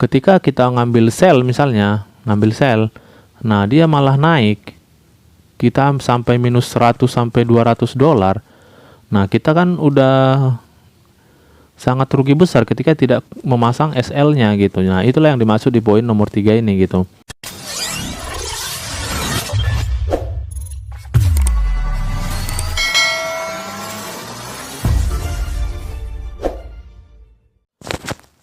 ketika kita ngambil sell misalnya, nah dia malah naik, kita sampai minus 100 sampai 200 dolar. Nah, kita kan udah sangat rugi besar ketika tidak memasang SL-nya gitu. Nah, itulah yang dimaksud di poin nomor 3 ini gitu.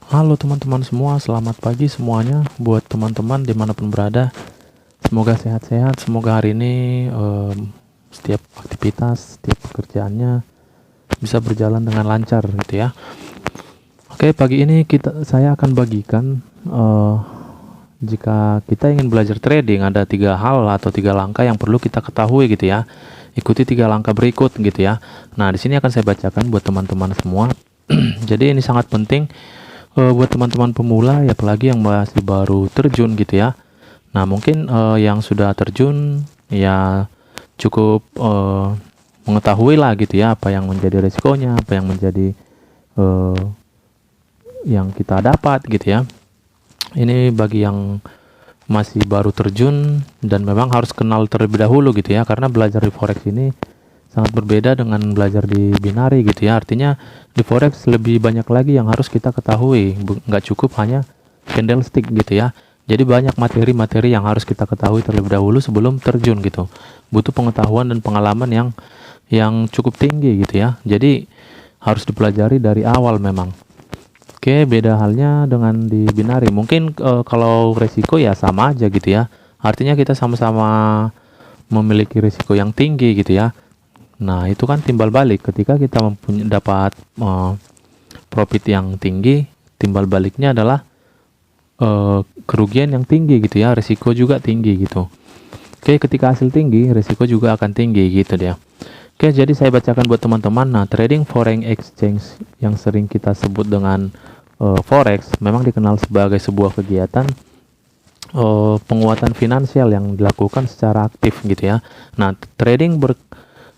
Halo teman-teman semua, selamat pagi semuanya buat teman-teman dimanapun berada. Semoga sehat-sehat, semoga hari ini setiap aktivitas, setiap pekerjaannya bisa berjalan dengan lancar gitu ya. Oke, pagi ini saya akan bagikan jika kita ingin belajar trading, ada 3 hal atau 3 langkah yang perlu kita ketahui gitu ya. Ikuti 3 langkah berikut gitu ya. Nah, di sini akan saya bacakan buat teman-teman semua. Jadi ini sangat penting buat teman-teman pemula ya, apalagi yang masih baru terjun gitu ya. Nah, mungkin yang sudah terjun ya cukup mengetahui lah gitu ya apa yang menjadi resikonya, apa yang menjadi yang kita dapat gitu ya. Ini bagi yang masih baru terjun dan memang harus kenal terlebih dahulu gitu ya, karena belajar di forex ini sangat berbeda dengan belajar di binari gitu ya. Artinya di forex lebih banyak lagi yang harus kita ketahui, nggak cukup hanya candlestick gitu ya. Jadi banyak materi-materi yang harus kita ketahui terlebih dahulu sebelum terjun gitu. Butuh pengetahuan dan pengalaman yang cukup tinggi gitu ya. Jadi harus dipelajari dari awal memang. Oke, beda halnya dengan di binari. Mungkin kalau resiko ya sama aja gitu ya. Artinya kita sama-sama memiliki risiko yang tinggi gitu ya. Nah, itu kan timbal balik ketika kita dapat profit yang tinggi, timbal baliknya adalah kerugian yang tinggi gitu ya, risiko juga tinggi gitu. Oke, ketika hasil tinggi, risiko juga akan tinggi gitu dia. Oke, jadi saya bacakan buat teman-teman. Nah, trading foreign exchange yang sering kita sebut dengan forex memang dikenal sebagai sebuah kegiatan penguatan finansial yang dilakukan secara aktif gitu ya. Nah, trading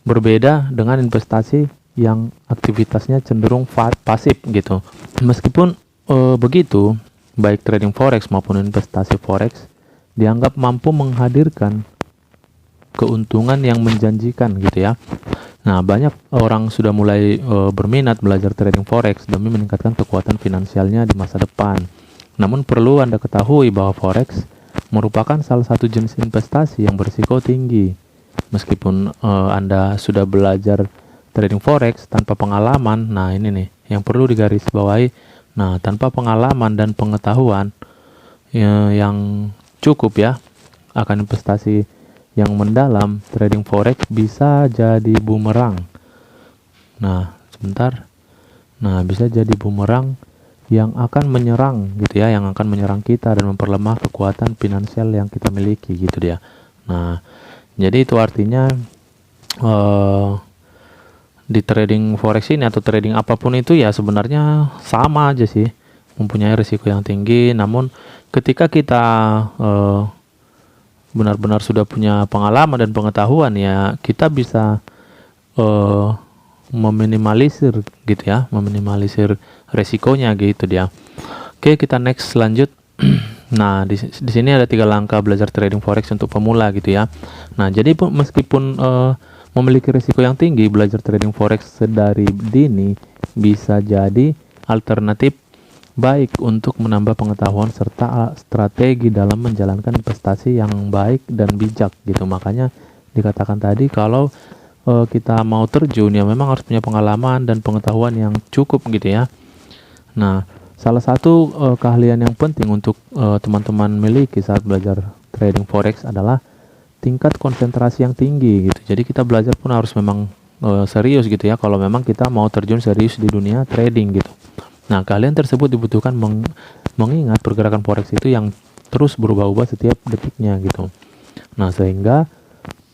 berbeda dengan investasi yang aktivitasnya cenderung pasif gitu. Meskipun begitu, baik trading forex maupun investasi forex dianggap mampu menghadirkan keuntungan yang menjanjikan gitu ya. Nah, banyak orang sudah mulai berminat belajar trading forex demi meningkatkan kekuatan finansialnya di masa depan. Namun perlu Anda ketahui bahwa forex merupakan salah satu jenis investasi yang berisiko tinggi. Meskipun Anda sudah belajar trading forex tanpa pengalaman, nah ini nih yang perlu digarisbawahi. Nah, tanpa pengalaman dan pengetahuan yang cukup ya akan investasi yang mendalam, trading forex bisa jadi bumerang. Nah, sebentar. Nah, bisa jadi bumerang yang akan menyerang gitu ya, yang akan menyerang kita dan memperlemah kekuatan finansial yang kita miliki gitu dia. Nah, jadi itu artinya di trading forex ini atau trading apapun itu ya sebenarnya sama aja sih, mempunyai risiko yang tinggi. Namun ketika kita benar-benar sudah punya pengalaman dan pengetahuan ya, kita bisa meminimalisir gitu ya, meminimalisir resikonya gitu dia. Oke, kita next lanjut. Nah, di sini ada 3 langkah belajar trading forex untuk pemula gitu ya. Nah, jadi meskipun memiliki risiko yang tinggi, belajar trading forex sedari dini bisa jadi alternatif baik untuk menambah pengetahuan serta strategi dalam menjalankan investasi yang baik dan bijak gitu. Makanya dikatakan tadi kalau kita mau terjun ya memang harus punya pengalaman dan pengetahuan yang cukup gitu ya. Nah, salah satu keahlian yang penting untuk teman-teman miliki saat belajar trading forex adalah tingkat konsentrasi yang tinggi gitu. Jadi kita belajar pun harus memang serius gitu ya kalau memang kita mau terjun serius di dunia trading gitu. Nah, keahlian tersebut dibutuhkan mengingat pergerakan forex itu yang terus berubah-ubah setiap detiknya gitu. Nah, sehingga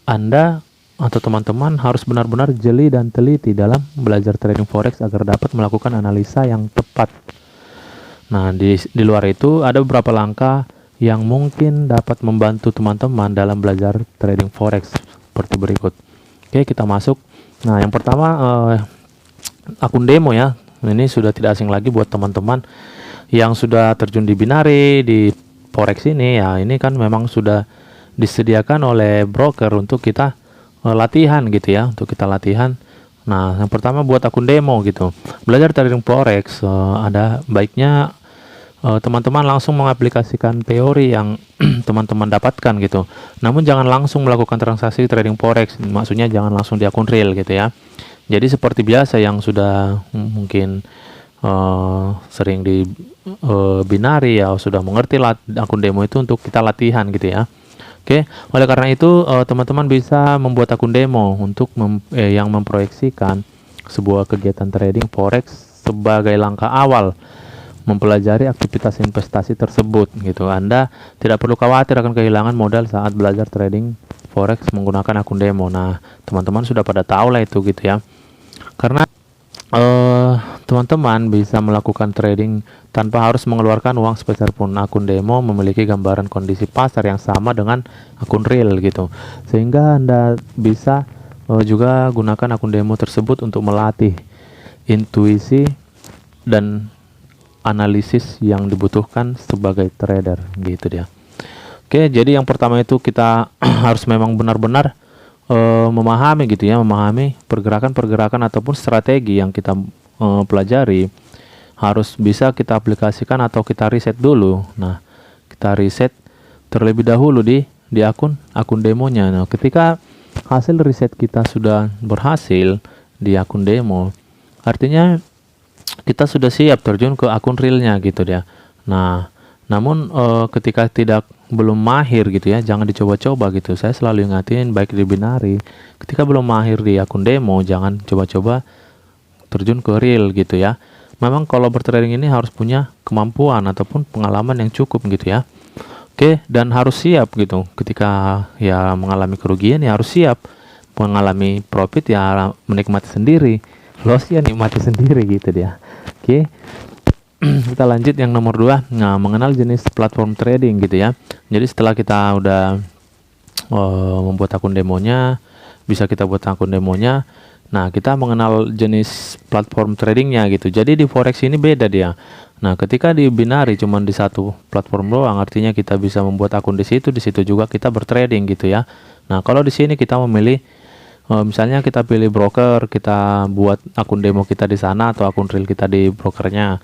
Anda atau teman-teman harus benar-benar jeli dan teliti dalam belajar trading forex agar dapat melakukan analisa yang tepat. Nah, di luar itu ada beberapa langkah yang mungkin dapat membantu teman-teman dalam belajar trading forex seperti berikut. Oke, kita masuk. Nah, yang pertama akun demo ya. Ini sudah tidak asing lagi buat teman-teman. yang sudah terjun di binary, di forex ini ya, ini kan memang sudah disediakan oleh broker untuk kita latihan gitu ya, untuk kita latihan. Nah, yang pertama buat akun demo gitu. Belajar trading forex, ada baiknya teman-teman langsung mengaplikasikan teori yang teman-teman dapatkan gitu. Namun jangan langsung melakukan transaksi trading forex, maksudnya jangan langsung di akun real gitu ya. Jadi seperti biasa yang sudah mungkin sering di binary ya, sudah mengerti akun demo itu untuk kita latihan gitu ya. Oke, oleh karena itu teman-teman bisa membuat akun demo untuk yang memproyeksikan sebuah kegiatan trading forex sebagai langkah awal mempelajari aktivitas investasi tersebut gitu. Anda tidak perlu khawatir akan kehilangan modal saat belajar trading forex menggunakan akun demo. Nah, teman-teman sudah pada tahu lah itu gitu ya. Karena teman-teman bisa melakukan trading tanpa harus mengeluarkan uang sepeser pun. Akun demo memiliki gambaran kondisi pasar yang sama dengan akun real gitu. Sehingga Anda bisa juga gunakan akun demo tersebut untuk melatih intuisi dan analisis yang dibutuhkan sebagai trader gitu dia. Oke, jadi yang pertama itu kita harus memang benar-benar memahami gitu ya, memahami pergerakan-pergerakan ataupun strategi yang kita pelajari harus bisa kita aplikasikan atau kita riset dulu. Nah, kita riset terlebih dahulu di akun demonya. Nah, ketika hasil riset kita sudah berhasil di akun demo, artinya kita sudah siap terjun ke akun realnya gitu ya. Nah, namun ketika belum mahir gitu ya, jangan dicoba-coba gitu. Saya selalu ingatin baik di binary, ketika belum mahir di akun demo, jangan coba-coba terjun ke real gitu ya. Memang kalau bertrading ini harus punya kemampuan ataupun pengalaman yang cukup gitu ya. Oke, dan harus siap gitu. Ketika ya mengalami kerugian ya harus siap. Mengalami profit ya menikmati sendiri. Loss ya nikmati sendiri gitu dia. Oke. Kita lanjut yang nomor 2. Nah, mengenal jenis platform trading gitu ya. Jadi setelah kita udah membuat akun demonya, bisa kita buat akun demonya. Nah, kita mengenal jenis platform tradingnya gitu. Jadi di forex ini beda dia. Nah, ketika di binary cuman di satu platform doang, artinya kita bisa membuat akun di situ juga kita bertrading gitu ya. Nah, kalau di sini kita memilih misalnya kita pilih broker, kita buat akun demo kita di sana atau akun real kita di brokernya.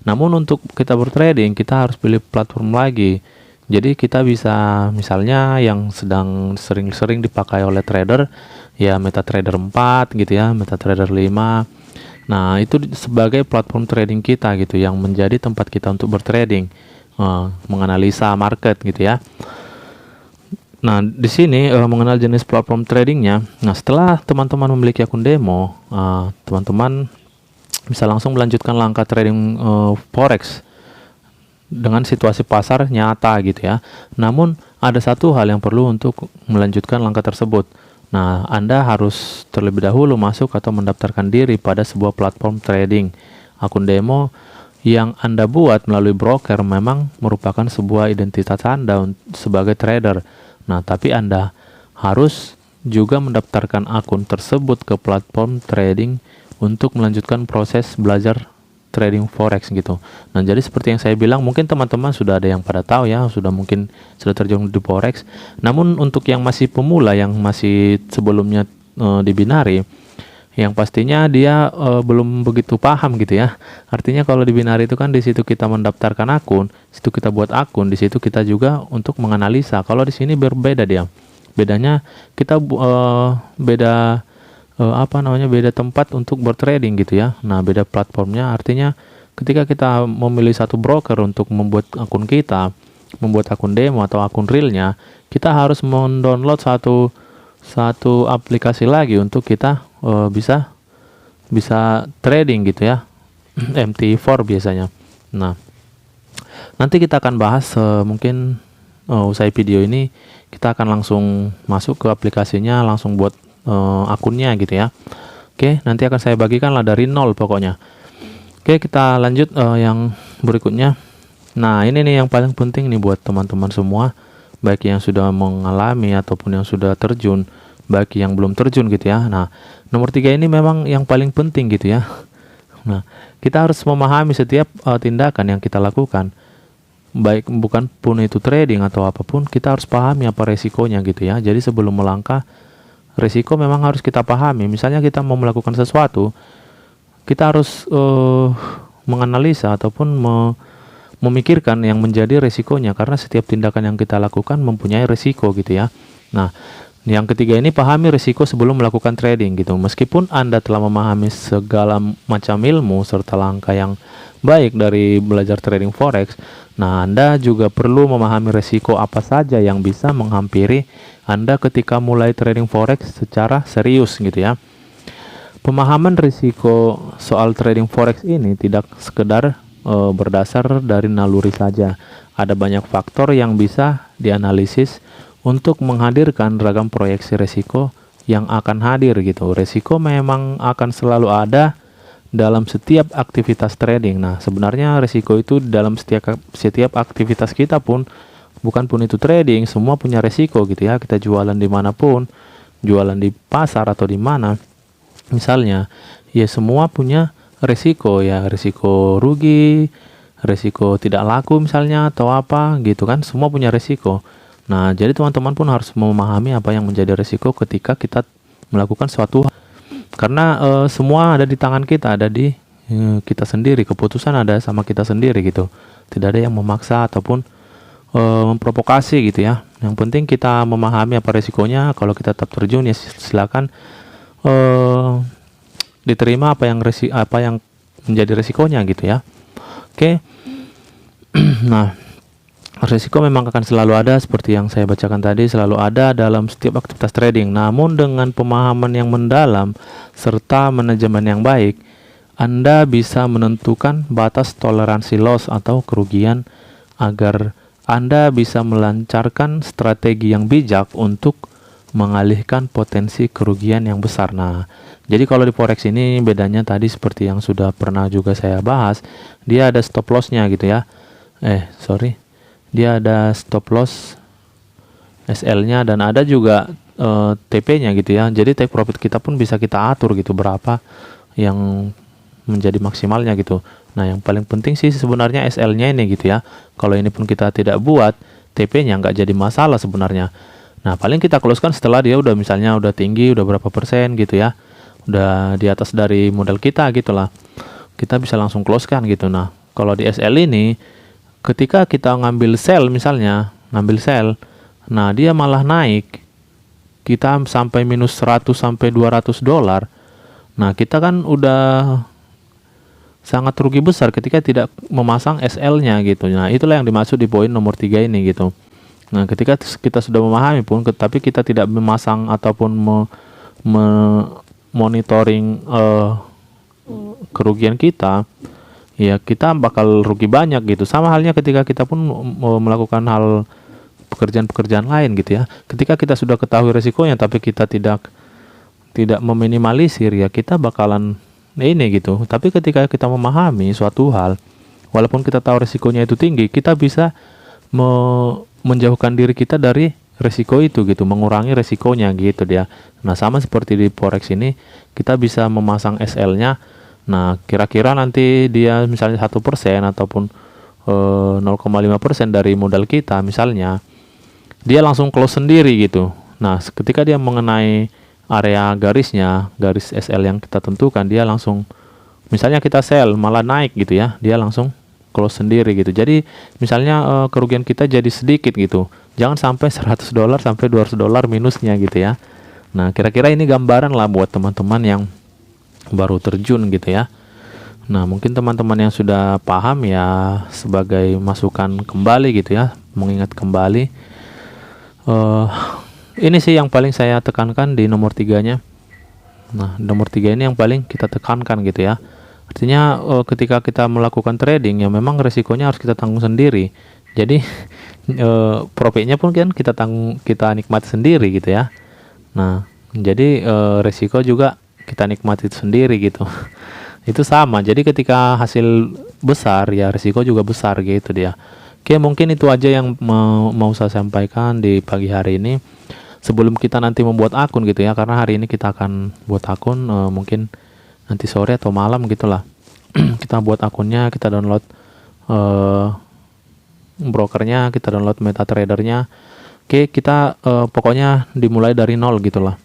Namun untuk kita bertrading kita harus pilih platform lagi. Jadi kita bisa misalnya yang sedang sering-sering dipakai oleh trader ya MetaTrader 4 gitu ya, MetaTrader 5. Nah, itu sebagai platform trading kita gitu yang menjadi tempat kita untuk bertrading, menganalisa market gitu ya. Nah, di sini mengenal jenis platform tradingnya. Nah, setelah teman-teman memiliki akun demo, teman-teman bisa langsung melanjutkan langkah trading forex dengan situasi pasar nyata gitu ya. Namun ada satu hal yang perlu untuk melanjutkan langkah tersebut. Nah, Anda harus terlebih dahulu masuk atau mendaftarkan diri pada sebuah platform trading. Akun demo yang Anda buat melalui broker memang merupakan sebuah identitas Anda sebagai trader. Nah, tapi Anda harus juga mendaftarkan akun tersebut ke platform trading untuk melanjutkan proses belajar trading forex gitu. Nah, jadi seperti yang saya bilang, mungkin teman-teman sudah ada yang pada tahu ya, sudah terjun di forex. Namun untuk yang masih pemula, yang masih sebelumnya di binary, yang pastinya dia belum begitu paham gitu ya. Artinya kalau di binary itu kan di situ kita mendaftarkan akun, situ kita buat akun, di situ kita juga untuk menganalisa. Kalau di sini berbeda dia. Bedanya kita beda beda tempat untuk bertrading gitu ya. Nah, beda platformnya, artinya ketika kita memilih satu broker untuk membuat akun kita, membuat akun demo atau akun realnya, kita harus mendownload satu aplikasi lagi untuk kita bisa trading gitu ya. MT4 biasanya. Nah, nanti kita akan bahas mungkin usai video ini kita akan langsung masuk ke aplikasinya, langsung buat akunnya gitu ya. Oke, nanti akan saya bagikan lah dari nol pokoknya. Oke, kita lanjut yang berikutnya. Nah, ini nih yang paling penting nih buat teman-teman semua, baik yang sudah mengalami ataupun yang sudah terjun, baik yang belum terjun gitu ya. Nah, nomor 3 ini memang yang paling penting gitu ya. Nah, kita harus memahami setiap tindakan yang kita lakukan, baik bukan pun itu trading atau apapun, kita harus pahami apa resikonya gitu ya. Jadi sebelum melangkah, resiko memang harus kita pahami. Misalnya kita mau melakukan sesuatu, kita harus menganalisa ataupun memikirkan yang menjadi resikonya, karena setiap tindakan yang kita lakukan mempunyai resiko gitu ya. Nah, yang ketiga ini, pahami risiko sebelum melakukan trading gitu. Meskipun Anda telah memahami segala macam ilmu serta langkah yang baik dari belajar trading forex, nah Anda juga perlu memahami risiko apa saja yang bisa menghampiri Anda ketika mulai trading forex secara serius gitu ya. Pemahaman risiko soal trading forex ini tidak sekedar berdasar dari naluri saja. Ada banyak faktor yang bisa dianalisis untuk menghadirkan ragam proyeksi resiko yang akan hadir gitu. Resiko memang akan selalu ada dalam setiap aktivitas trading. Nah, sebenarnya resiko itu dalam setiap aktivitas kita pun, bukan pun itu trading, semua punya resiko gitu ya. Kita jualan dimanapun, jualan di pasar atau di mana, misalnya, ya semua punya resiko ya, resiko rugi, resiko tidak laku misalnya atau apa gitu kan, semua punya resiko. Nah, jadi teman-teman pun harus memahami apa yang menjadi resiko ketika kita melakukan suatu hal. Karena semua ada di tangan kita, ada di kita sendiri, keputusan ada sama kita sendiri gitu. Tidak ada yang memaksa ataupun memprovokasi gitu ya. Yang penting kita memahami apa resikonya. Kalau kita tetap terjun ya silakan diterima apa yang menjadi resikonya gitu ya. Oke. Nah, risiko memang akan selalu ada, seperti yang saya bacakan tadi, selalu ada dalam setiap aktivitas trading. Namun dengan pemahaman yang mendalam serta manajemen yang baik, Anda bisa menentukan batas toleransi loss atau kerugian agar Anda bisa melancarkan strategi yang bijak untuk mengalihkan potensi kerugian yang besar. Nah, jadi kalau di forex ini bedanya tadi seperti yang sudah pernah juga saya bahas, dia ada stop loss-nya gitu ya. Dia ada stop loss SL-nya dan ada juga TP-nya gitu ya. Jadi take profit kita pun bisa kita atur gitu, berapa yang menjadi maksimalnya gitu. Nah, yang paling penting sih sebenarnya SL-nya ini gitu ya. Kalau ini pun kita tidak buat, TP-nya nggak jadi masalah sebenarnya. Nah, paling kita close kan setelah dia udah misalnya udah tinggi, udah berapa persen gitu ya. Udah di atas dari modal kita gitulah. Kita bisa langsung close kan gitu. Nah, kalau di SL ini, ketika kita ngambil sell misalnya, nah dia malah naik, kita sampai minus 100 sampai 200 dolar. Nah, kita kan udah sangat rugi besar ketika tidak memasang SL-nya gitu. Nah, itulah yang dimaksud di poin nomor 3 ini gitu. Nah, ketika kita sudah memahami pun, tapi kita tidak memasang ataupun monitoring kerugian kita, ya kita bakal rugi banyak gitu. Sama halnya ketika kita pun melakukan hal pekerjaan-pekerjaan lain gitu ya. Ketika kita sudah ketahui resikonya tapi kita tidak meminimalisir, ya kita bakalan ini gitu. Tapi ketika kita memahami suatu hal, walaupun kita tahu resikonya itu tinggi, kita bisa menjauhkan diri kita dari resiko itu gitu, mengurangi resikonya gitu dia. Nah, sama seperti di forex ini, kita bisa memasang SL-nya. Nah, kira-kira nanti dia misalnya 1% ataupun 0,5% dari modal kita misalnya, dia langsung close sendiri gitu. Nah, ketika dia mengenai area garisnya, garis SL yang kita tentukan, dia langsung, misalnya kita sell malah naik gitu ya, dia langsung close sendiri gitu. Jadi misalnya kerugian kita jadi sedikit gitu, jangan sampai 100 dolar sampai 200 dolar minusnya gitu ya. Nah, kira-kira ini gambaran lah buat teman-teman yang baru terjun gitu ya. Nah, mungkin teman-teman yang sudah paham ya sebagai masukan kembali gitu ya, mengingat kembali. Ini sih yang paling saya tekankan di nomor 3-nya. Nah, nomor 3 ini yang paling kita tekankan gitu ya. Artinya ketika kita melakukan trading ya memang resikonya harus kita tanggung sendiri. Jadi profitnya pun kan kita nikmati sendiri gitu ya. Nah, jadi resiko juga kita nikmati sendiri gitu. Itu sama. Jadi ketika hasil besar ya resiko juga besar gitu dia. Oke, mungkin itu aja yang mau saya sampaikan di pagi hari ini. Sebelum kita nanti membuat akun gitu ya, karena hari ini kita akan buat akun mungkin nanti sore atau malam gitulah. kita buat akunnya, kita download brokernya, kita download MetaTrader-nya. Oke, kita pokoknya dimulai dari nol gitulah.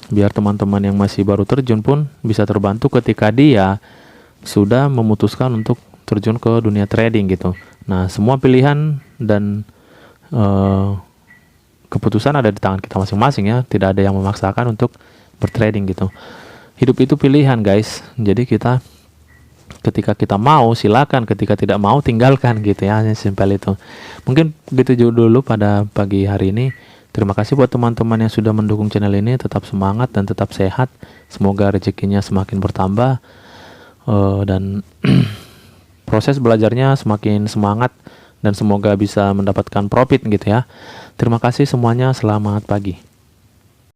Biar teman-teman yang masih baru terjun pun bisa terbantu ketika dia sudah memutuskan untuk terjun ke dunia trading gitu. Nah, semua pilihan dan keputusan ada di tangan kita masing-masing ya. Tidak ada yang memaksakan untuk bertrading gitu. Hidup itu pilihan, guys. Jadi kita ketika kita mau silakan, ketika tidak mau tinggalkan gitu ya, simpel itu. Mungkin begitu dulu pada pagi hari ini. Terima kasih buat teman-teman yang sudah mendukung channel ini. Tetap semangat dan tetap sehat, semoga rezekinya semakin bertambah dan proses belajarnya semakin semangat, dan semoga bisa mendapatkan profit gitu ya. Terima kasih semuanya, selamat pagi.